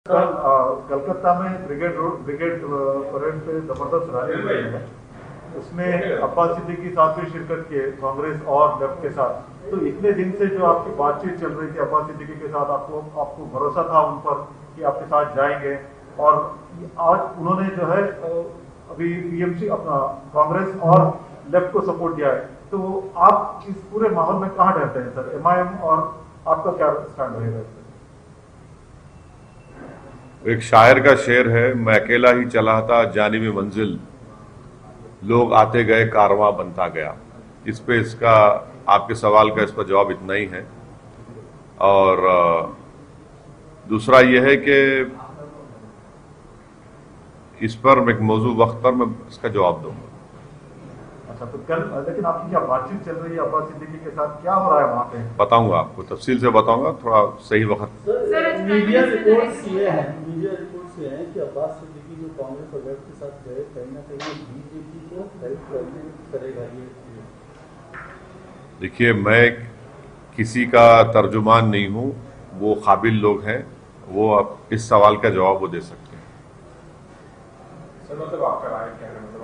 कल कलकत्ता में brigade parade पे जबरदस्त रैली हुई है। उसमें अब्बास सिद्दीकी साथ भी शिरकत किए, कांग्रेस और लेफ्ट के साथ। तो इतने दिन से जो आपकी बातचीत चल रही थी अब्बास सिद्दीकी के साथ, आपको भरोसा था उन पर कि आपके साथ जाएंगे, और आज उन्होंने जो है अभी टीएमसी अपना कांग्रेस और लेफ्ट को सपोर्ट दिया है। तो आप इस पूरे माहौल में कहाँ रहते हैं सर? एमआईएम और आपका क्या स्टैंड रहेगा इसमें? एक शायर का शेर है, मैं अकेला ही चला था जानिबे मंजिल, लोग आते गए कारवां बनता गया। इस पे इसका आपके सवाल का इस पर जवाब इतना ही है। और दूसरा यह है कि इस पर एक मौजूद वक्त पर मैं इसका जवाब दूंगा। अच्छा, तो कल लेकिन आपकी क्या बातचीत चल रही है अब्बास सिद्दीकी के साथ? क्या हो रहा है वहाँ पे? बताऊंगा आपको, तफसील से बताऊंगा थोड़ा सही वक्त। मीडिया रिपोर्ट्स ये हैं कि अब्बास सिद्दीकी जो कांग्रेस और लेफ्ट के साथ गए, कहीं ना कहीं बीजेपी को हेल्प करेगा ये। देखिए, मैं किसी का तर्जुमान नहीं हूं, वो काबिल लोग हैं, वो अब इस सवाल का जवाब वो दे सकते हैं। सर, मतलब आपका राय क्या है? मतलब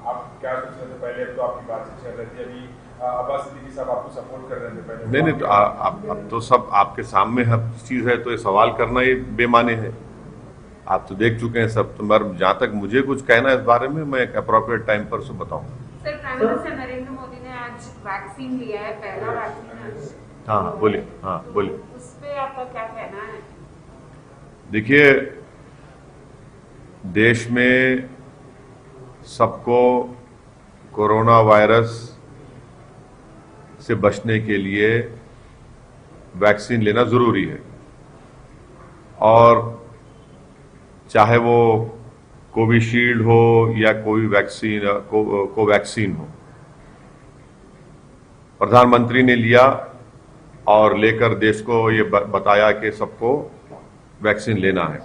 आप क्या सोच रहे थे पहले? अब तो आपकी बातचीत चल रही थी, अभी अब्बास सिद्दीकी साहब आपको सपोर्ट कर रहे थे पहले। नहीं, तो अब तो सब आपके सामने हर चीज है, तो ये सवाल करना ये बेमाने है। आप तो देख चुके हैं सब। तो मगर जहां तक मुझे कुछ कहना है इस बारे में, मैं एक अप्रोप्रिएट टाइम पर उसे बताऊंगा। Sir, prime minister Narendra Modi ने आज वैक्सीन लिया है, पहला वैक्सीन। हाँ बोलिए, हाँ बोलिए। उस पे आपका क्या कहना है? देखिए, देश में सबको कोरोना वायरस से बचने के लिए वैक्सीन लेना जरूरी है, और चाहे वो कोविशील्ड हो या कोई वैक्सीन कोवैक्सीन हो। प्रधानमंत्री ने लिया और लेकर देश को ये बताया कि सबको वैक्सीन लेना है।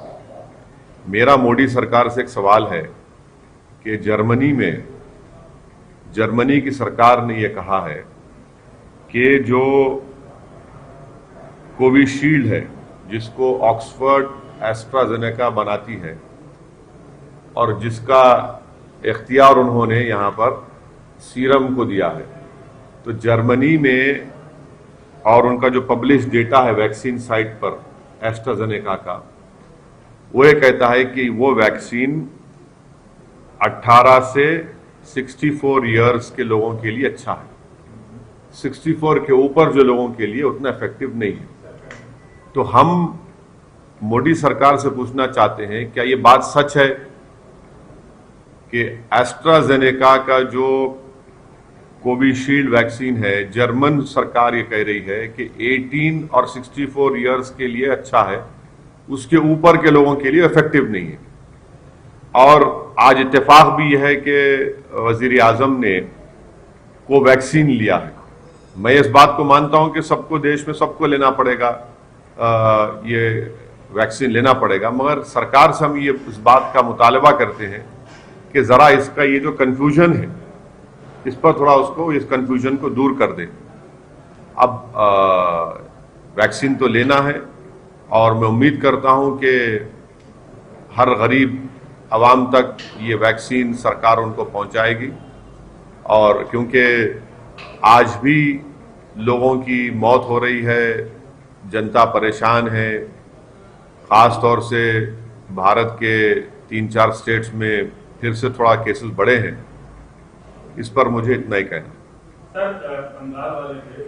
मेरा मोदी सरकार से एक सवाल है कि जर्मनी की सरकार ने यह कहा है कि जो कोविशील्ड है, जिसको ऑक्सफोर्ड एस्ट्राजेनेका बनाती है, और जिसका इख्तियार उन्होंने यहां पर सीरम को दिया है, तो जर्मनी में और उनका जो पब्लिश डेटा है वैक्सीन साइट पर एस्ट्राजेनेका का, वो ये कहता है कि वो वैक्सीन 18 से 64 इयर्स के लोगों के लिए अच्छा है। 64 के ऊपर जो लोगों के लिए उतना इफेक्टिव नहीं है। तो हम मोदी सरकार से पूछना चाहते हैं, क्या ये बात सच है कि एस्ट्राजेनेका का जो कोविशील्ड वैक्सीन है, जर्मन सरकार ये कह रही है कि 18 और 64 इयर्स के लिए अच्छा है, उसके ऊपर के लोगों के लिए इफेक्टिव नहीं है। और आज इत्तेफाक भी यह है कि वजीर आजम ने कोवैक्सीन लिया है। मैं इस बात को मानता हूं कि सबको, देश में सबको लेना पड़ेगा, ये वैक्सीन लेना पड़ेगा, मगर सरकार से हम ये इस बात का मुतालबा करते हैं कि जरा इसका ये जो कंफ्यूजन है, इस पर थोड़ा उसको, इस कंफ्यूजन को दूर कर दें। अब वैक्सीन तो लेना है, और मैं उम्मीद करता हूं कि हर गरीब आवाम तक ये वैक्सीन सरकार उनको पहुंचाएगी। और क्योंकि आज भी लोगों की मौत हो रही है, जनता परेशान है, खास तौर से भारत के 3-4 स्टेट्स में फिर से थोड़ा केसेस बढ़े हैं। इस पर मुझे इतना ही कहना। सर, बंगाल वाले थे,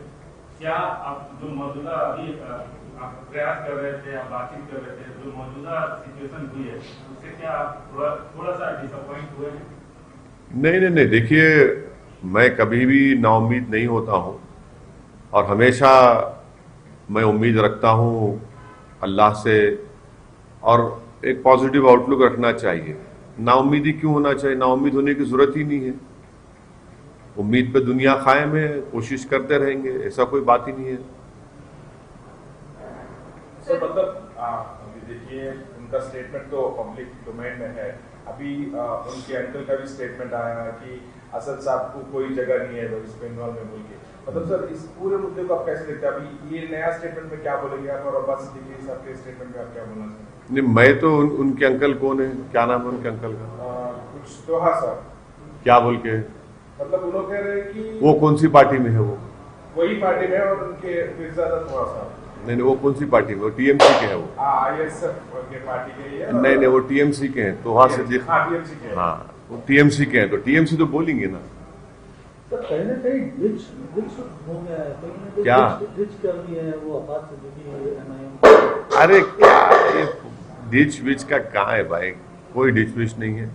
क्या आप जो मौजूदा अभी आप प्रयास कर रहे थे, आप बातचीत कर रहे थे, जो मौजूदा सिचुएशन हुई है, उससे क्या आप थोड़ा सा डिसअपॉइंट हुए हैं? नहीं, देखिए, मैं कभी भी नाउम्मीद नहीं होता हूं, और हमेशा मैं उम्मीद रखता हूं अल्लाह से, और एक पॉजिटिव आउटलुक रखना चाहिए। नाउम्मीदी क्यों होना चाहिए? नाउम्मीद होने की जरूरत ही नहीं है। उम्मीद पे दुनिया कायम है, कोशिश करते रहेंगे, ऐसा कोई बात ही नहीं है। सर, मतलब अभी देखिए, उनका स्टेटमेंट तो पब्लिक डोमेन में है। अभी उनके अंकल का भी स्टेटमेंट आया कि असद साहब को कोई जगह नहीं है वेस्ट बंगाल में बोल के, मतलब सर इस पूरे मुद्दे को आप कैसे देखते हैं? अभी ये नया स्टेटमेंट में क्या बोलेंगे आप, और अब्बास सिद्दीकी साहब के स्टेटमेंट में आप क्या बोलना चाहेंगे? नहीं, मैं तो उनके अंकल कौन है, क्या नाम है उनके अंकल का? कुछ तोहा साहब, क्या बोल के? मतलब वो लोग कह रहे हैं कि वो कौन सी पार्टी में है? वो वही पार्टी में, और उनके मिर्जादा तोहा साहब। नहीं, वो कौन सी पार्टी में? वो टीएमसी के हैं वो। ISF के पार्टी के ही है। नहीं, वो टीएमसी के हैं। तो वहां से देख, TMC के हैं। हाँ, वो टीएमसी के हैं, तो टीएमसी तो बोलेंगे ना। सर कहीं ना कहीं डिच हो गया है, कहीं ना कहीं क्या? डिच कर दिए हैं वो अब्बास सिद्दीकी MIM। अरे क्या ये डिच विच का कहाँ है भाई? कोई डिच विच नहीं है,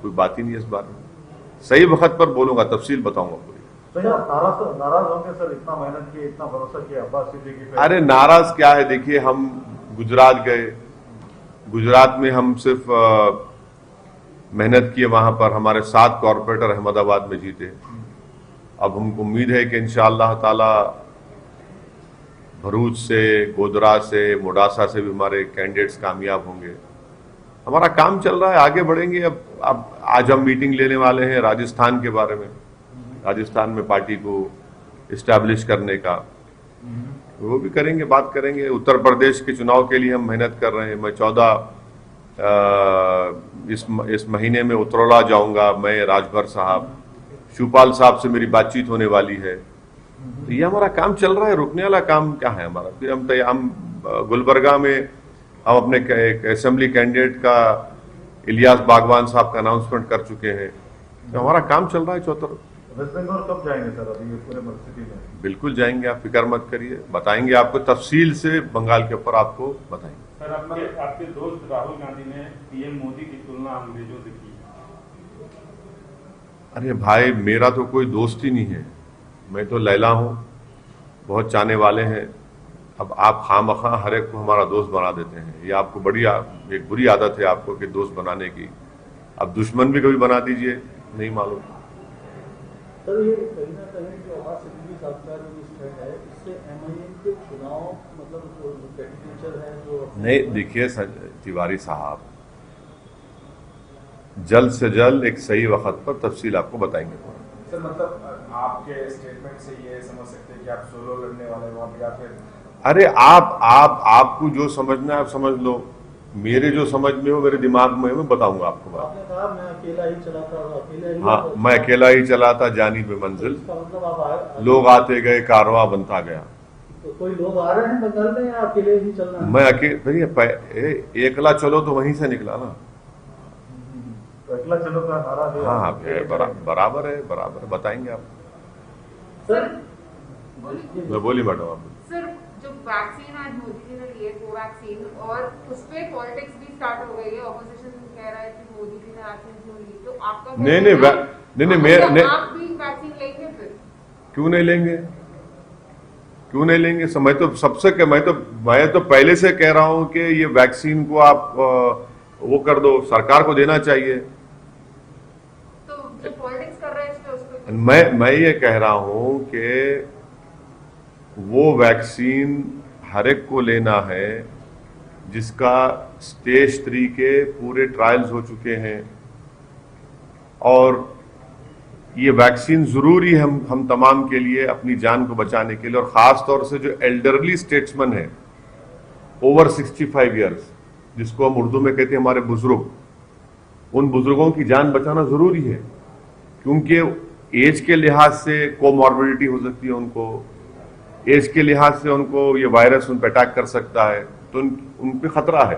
कोई बात ही नहीं है इस बारे में। सही वक्त पर बोलूंगा, तफसील बताऊंगा पूरी। तो यार नाराज होंगे सर, इतना मेहनत किए, इतना भरोसा किया अब्बास सिद्दीकी पे। अरे नाराज क्या है, देखिए हम गुजरात गए, गुजरात में हम सिर्फ मेहनत किए, वहां पर हमारे 7 कॉरपोरेटर अहमदाबाद में जीते। अब हमको उम्मीद है कि इंशाअल्लाह ताला भरूच से, गोधरा से, मोडासा से भी हमारे कैंडिडेट्स कामयाब होंगे। हमारा काम चल रहा है, आगे बढ़ेंगे। अब आज हम मीटिंग लेने वाले हैं राजस्थान के बारे में, राजस्थान में पार्टी को इस्टेब्लिश करने का, वो भी करेंगे, बात करेंगे। उत्तर प्रदेश के चुनाव के लिए हम मेहनत कर रहे हैं। मैं 14 इस महीने में उतरौला जाऊंगा, मैं, राजभर साहब, शिवपाल साहब से मेरी बातचीत होने वाली है। तो ये हमारा काम चल रहा है, रुकने वाला काम क्या है हमारा? फिर हम गुलबर्गा में हम अपने एक असेंबली कैंडिडेट का, इलियास बागवान साहब का अनाउंसमेंट कर चुके हैं। तो हमारा काम चल रहा है चौतर। वेस्ट बंगाल कब जाएंगे सर अभी ये पूरे परिस्थिति में? बिल्कुल जाएंगे, आप फिक्र मत करिए, बताएंगे आपको तफसील से, बंगाल के ऊपर आपको बताएंगे। सर आपके दोस्त राहुल गांधी ने पीएम मोदी की तुलना अंग्रेजों से की। अरे भाई, मेरा तो कोई दोस्त ही नहीं है, मैं तो लैला हूं, बहुत चाहने वाले हैं। अब आप खामखा हर एक को हमारा दोस्त बना देते हैं, ये आपको एक बुरी आदत है आपको कि दोस्त बनाने की। अब दुश्मन भी कभी बना दीजिए, नहीं मालूम। सर ये कहीं ना कहीं जो अब्बास सिद्दीकी साहब का जो स्टेट है, इससे MIM के चुनाव मतलब जो कैंडिडेचर है जो नहीं, देखिए तिवारी साहब, जल्द से जल्द एक सही वक्त पर तफसील आपको बताएंगे। सर मतलब आपके स्टेटमेंट से ये समझ सकते हैं कि आप सोलो लड़ने वाले वहां पे, या फिर? अरे आपको जो समझना है आप समझ लो, मेरे जो समझ में हो, मेरे दिमाग में मैं बताऊंगा आपको बात। आपने कहा मैं अकेला ही चला था, अकेले ही हाँ, मैं अकेला ही चला था, जानी पे मंजिल, इसका मतलब आप आए, लोग आते गए, कारवां बनता गया। तो कोई लोग आ रहे हैं बंगाल में या अकेले ही चलना है? मैं अकेले एकला चलो तो वहीं से निकला ना। तो अकेला चलो का नारा है। हाँ, बराबर है, बताएंगे आप। सर मैं बोली मैडम आप। सर जो वैक्सीन आज मोदी जी ने लिए कोवैक्सीन, और उस पे पॉलिटिक्स भी स्टार्ट हो गई है। ऑपोजिशन कह रहा है कि मोदी जी ने वैक्सीन क्यों ली, तो आपका नहीं, आप भी वैक्सीन लेंगे फिर? क्यों नहीं लेंगे? मैं तो पहले से कह रहा हूं कि ये वैक्सीन को आप वो कर दो, सरकार को देना चाहिए। तो जो पॉलिटिक्स कर रहे हैं इस पे, उस पे मैं ये कह रहा हूं कि वो वैक्सीन हर एक को लेना है जिसका स्टेज 3 के पूरे ट्रायल्स हो चुके हैं, और ये वैक्सीन जरूरी है हम तमाम के लिए, अपनी जान को बचाने के लिए, और खास तौर से जो एल्डरली स्टेट्समैन है, ओवर 65 ईयर्स, जिसको हम उर्दू में कहते हैं हमारे बुजुर्ग, उन बुजुर्गों की जान बचाना जरूरी है, क्योंकि एज के लिहाज से कोमॉर्बिडिटी हो सकती है उनको, एज के लिहाज से उनको ये वायरस उन पर अटैक कर सकता है, तो उन पे खतरा है।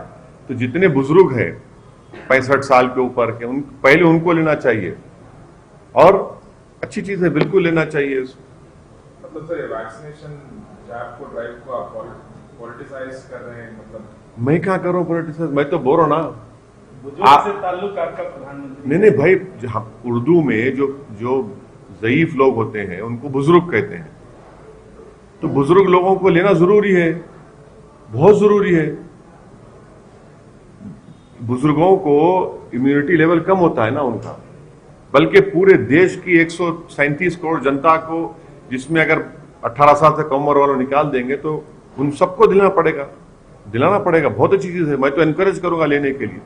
तो जितने बुजुर्ग हैं 65 साल के ऊपर के, पहले उनको लेना चाहिए, और अच्छी चीज है, बिल्कुल लेना चाहिए। मतलब सर वैक्सीनेशन जैब को, ड्राइव को आप पॉलिटिसाइज कर रहे हैं, मतलब? मैं क्या कर रहा हूँ पॉलिटिसाइज? मैं तो बोल रहा हूँ ना, बुजुर्ग से ताल्लुक आपका प्रधानमंत्री। नहीं भाई, उर्दू में जो ज़ईफ लोग होते हैं उनको बुजुर्ग कहते हैं, तो बुजुर्ग लोगों को लेना जरूरी है, बहुत जरूरी है। बुजुर्गों को इम्यूनिटी लेवल कम होता है ना उनका, बल्कि पूरे देश की 137 करोड़ जनता को, जिसमें अगर 18 साल से कम उम्र वालों निकाल देंगे तो उन सबको दिलाना पड़ेगा। बहुत अच्छी चीज है, मैं तो एनकरेज करूंगा लेने के लिए।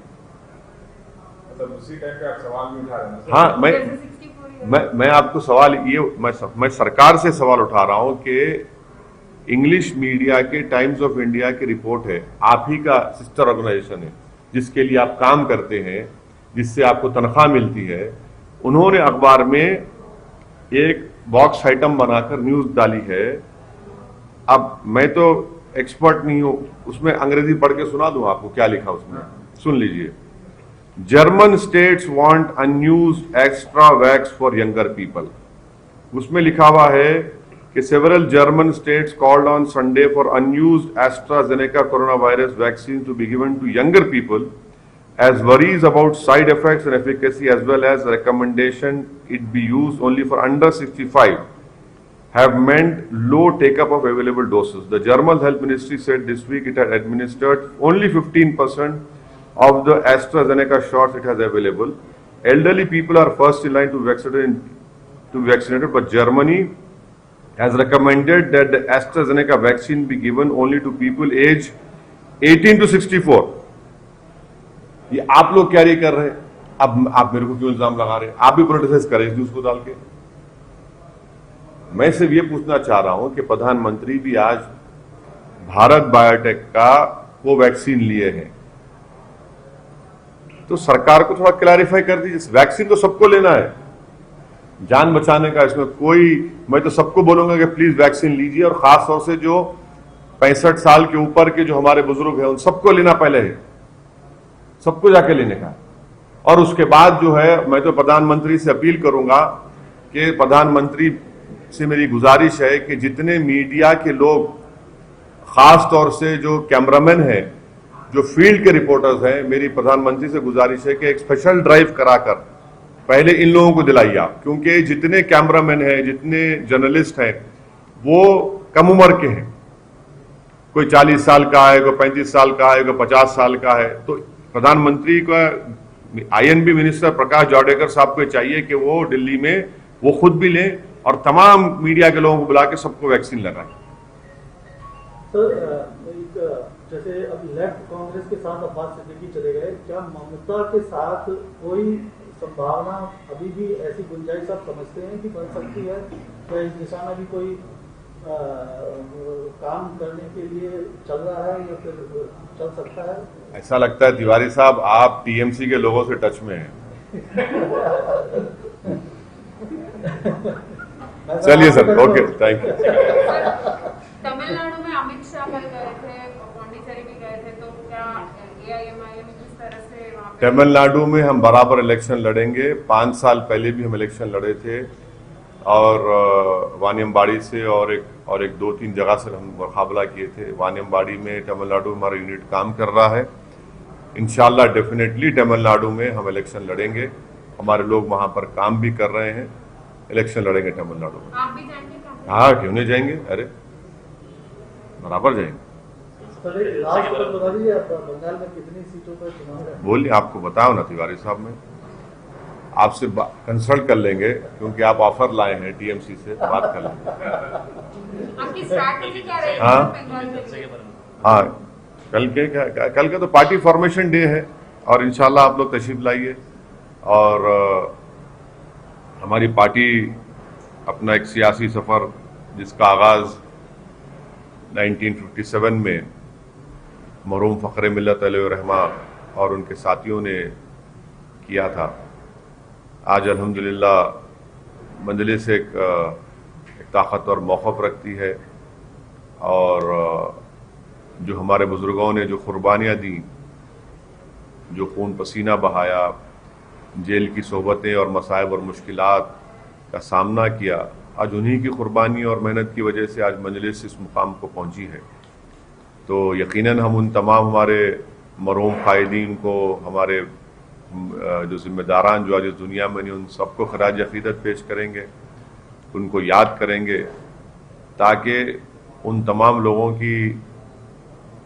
मतलब उसी टाइम पे आप सवाल भी उठा रहे हैं? हाँ, मैं जैसे 64 मैं आपको सवाल ये मैं सरकार से सवाल उठा रहा हूं कि इंग्लिश मीडिया के टाइम्स ऑफ इंडिया की रिपोर्ट है, आप ही का सिस्टर ऑर्गेनाइजेशन है जिसके लिए आप काम करते हैं, जिससे आपको तनख्वाह मिलती है, उन्होंने अखबार में एक बॉक्स आइटम बनाकर न्यूज डाली है। अब मैं तो एक्सपर्ट नहीं हूं, उसमें अंग्रेजी पढ़ के सुना दूं आपको क्या लिखा उसमें, सुन लीजिए। German states want unused extra vax for younger people. उसमें लिखा हुआ है कि several German states called on Sunday for unused AstraZeneca coronavirus vaccine to be given to younger people as worries about side effects and efficacy as well as recommendation it be used only for under 65 have meant low take-up of available doses. The German Health Ministry said this week it had administered only 15% of the AstraZeneca shots it has available. Elderly people are first in line to be vaccinated, but Germany has recommended that the AstraZeneca vaccine be given only to people aged 18 to 64. ये आप लोग carry कर रहे हैं, अब आप मेरे को क्यों इल्जाम लगा रहे हैं? आप भी प्रोटेस्ट करें इस न्यूज को डाल के। मैं सिर्फ ये पूछना चाह रहा हूं कि प्रधानमंत्री भी आज भारत बायोटेक का कोवैक्सीन लिए हैं, तो सरकार को थोड़ा क्लैरिफाई कर दीजिए। वैक्सीन तो सबको लेना है, जान बचाने का, इसमें कोई, मैं तो सबको बोलूंगा कि प्लीज वैक्सीन लीजिए, और खास तौर से जो 65 साल के ऊपर के जो हमारे बुजुर्ग हैं उन सबको लेना पहले है, सबको जाके लेने का। और उसके बाद जो है, मैं तो प्रधानमंत्री से अपील करूंगा कि प्रधानमंत्री से मेरी गुजारिश है कि जितने मीडिया के लोग, खास तौर से जो कैमरामैन हैं, जो फील्ड के रिपोर्टर्स हैं, मेरी प्रधानमंत्री से गुजारिश है कि एक स्पेशल ड्राइव कराकर पहले इन लोगों को दिलाइए आप, क्योंकि जितने कैमरामैन हैं, जितने जर्नलिस्ट हैं, वो कम उम्र के हैं। कोई 40 साल का है, कोई 35 साल का है, कोई 50 साल का है। तो प्रधानमंत्री का आईएनबी मिनिस्टर प्रकाश जावड़ेकर साहब को चाहिए कि वो दिल्ली में वो खुद भी लें और तमाम मीडिया के लोगों को बुला के सबको वैक्सीन लगाएं। सर, जैसे अब लेफ्ट कांग्रेस के साथ अब्बास सिद्दीकी चले गए, क्या ममता के साथ कोई संभावना अभी भी ऐसी गुंजाइश आप समझते हैं कि बन सकती है? क्या इस दिशा में भी कोई काम करने के लिए चल रहा है या फिर चल सकता है? ऐसा लगता है तिवारी साहब आप टीएमसी के लोगों से टच में हैं। चलिए sir, okay, thank you. Tamil Nadu में अमित शाह कल गए थे, पौंडीचेरी भी गए थे, तो क्या एआईएमआईएम किस तरह से वहां पे? तमिलनाडु में हम बराबर इलेक्शन लड़ेंगे। 5 साल पहले भी हम इलेक्शन लड़े थे, और वानियमबाड़ी से और एक 2-3 जगह से हम मुकाबला किए थे। वानियमबाड़ी में तमिलनाडु में हमारा यूनिट काम कर रहा है। इंशाल्लाह डेफिनेटली तमिलनाडु में हम इलेक्शन लड़ेंगे, हमारे लोग वहां पर काम भी कर रहे हैं, इलेक्शन लड़ेंगे तमिलनाडु में। आप भी जाएंगे क्या? हाँ, क्यों नहीं जाएंगे, अरे बराबर जाएंगे। बंगाल में कितनी सीटों पर चुनाव है? बोलिए, आपको बताओ ना तिवारी साहब, में आपसे कंसल्ट कर लेंगे, क्योंकि आप ऑफर लाए हैं टीएमसी से, बात कर लेंगे। आपकी स्ट्रैटेजी क्या रहेगी हाँ? बंगाल के लिए? हाँ, कल का तो पार्टी फॉर्मेशन डे है, और इंशाल्लाह आप लोग तशरीफ लाइए। और हमारी पार्टी अपना एक सियासी सफर, जिसका आगाज 1957 में मरहूम फ़ख्र मिल्लत अलैहिर्रहमा और उनके साथियों ने किया था, आज अल्हम्दुलिल्लाह मजलिस एक ताकत और मौक़िफ़ रखती है। और जो हमारे बुजुर्गों ने जो कुर्बानियाँ दी, जो खून पसीना बहाया, जेल की सोहबतें और मसाइब और मुश्किलात का सामना किया, आज उन्हीं की कुर्बानी और मेहनत की वजह से आज मजलिस इस मुकाम को पहुंची है। तो यकीनन हम उन तमाम हमारे मरहूम कायदीन को, हमारे जो जिम्मेदारान जो आज इस दुनिया में नहीं, उन सबको खराज अक़ीदत पेश करेंगे, उनको याद करेंगे, ताकि उन तमाम लोगों की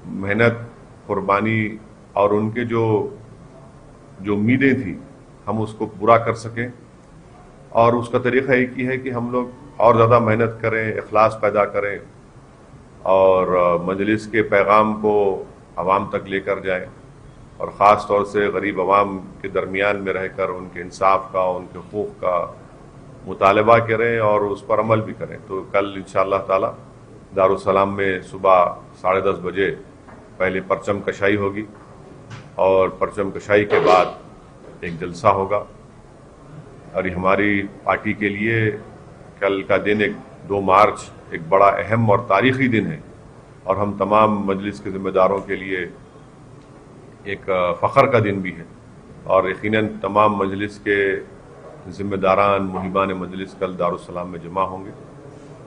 मेहनत, कुर्बानी और उनके जो उम्मीदें थी, हम उसको पूरा कर सकें। और उसका तरीक़ा एक ही है कि हम लोग और ज़्यादा मेहनत करें, इखलास पैदा करें, और मजलिस के पैगाम को आवाम तक लेकर जाएं, और ख़ास तौर से गरीब आवाम के दरमियान में रहकर उनके इंसाफ का, उनके हकूक़ का मुतालबा करें और उस पर अमल भी करें। तो कल इंशाअल्लाह ताला दारुस्सलाम में सुबह 10:30 बजे पहले परचम कशाई होगी और परचम कशाई के बाद एक जलसा होगा। और ये हमारी पार्टी के लिए कल का दिन 2 मार्च एक बड़ा अहम और तारीखी दिन है और हम तमाम मजलिस के जिम्मेदारों के लिए एक फ़ख्र का दिन भी है। और यकीनन तमाम मजलिस के जिम्मेदारान मुहिबान मजलिस कल दारुस्सलाम में जमा होंगे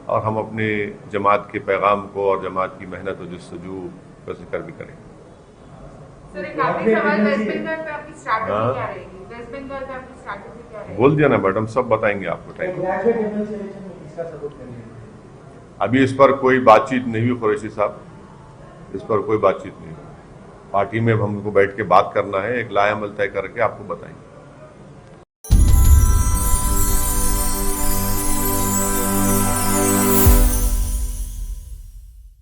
और हम अपने जमात के पैगाम को और जमात की मेहनत और जस्तजू का जिक्र भी करेंगे। सर, एक आखिरी सवाल, वेस्ट बंगाल पे आपकी स्ट्रैटेजी क्या रहेगी? वेस्ट बंगाल पे आपकी स्ट्रैटेजी क्या रहेगी? बोल दिया ना मैडम, सब बताएंगे आपको टाइम। किसका सपोर्ट करेंगे? अभी इस पर कोई बातचीत नहीं हुई कुरैशी साहब, इस पर कोई बातचीत नहीं हुई। पार्टी में हमको बैठ के बात करना है, एक लाएअमल तय करके आपको बताएंगे।